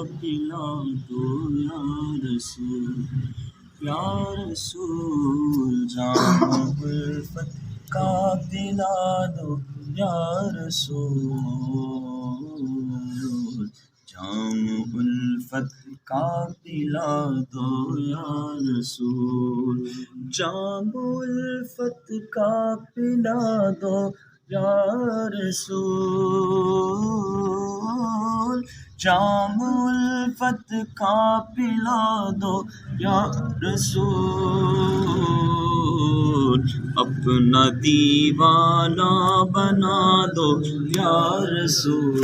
پلا دو یا رسول، یا رسول جام الفت کا پلا دو یا رسول، جام الفت کا پلا دو یا رسول، جام الفت کا پلا دو یا رسول، جام الفت کا پلا دو یا رسول، اپنا دیوانہ بنا دو یا رسول،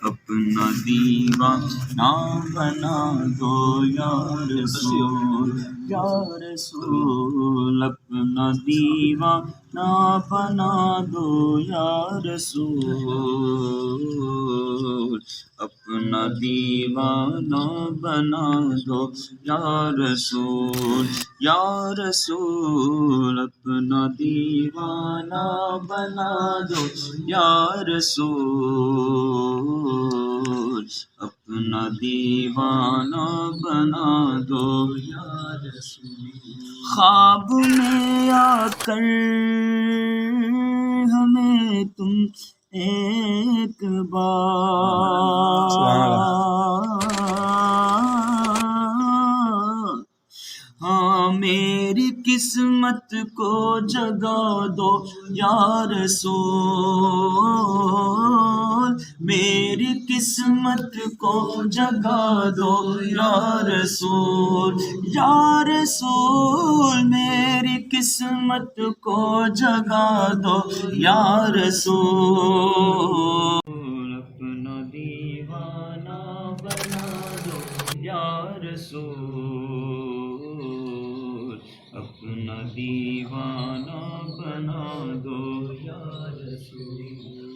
اپنا دیوانہ بنا دو یا رسول، یا رسول اپنا دیوانہ بنا دو یا رسول، اپنا دیوانہ بنا دو یا رسول، یا رسول اپنا دیوانہ بنا دو یا رسول، اپنا دیوانہ بنا دو یا رسول، خواب میں آ کر ہمیں تم ایک بار ہاں میری قسمت کو جگا دو یا رسول، میری قسمت کو جگا دو یا رسول، یا رسول میری قسمت کو جگا دو یا رسول، اپنا دیوانہ بنا دو یا رسول، اپنا دیوانہ بنا دو یا رسول۔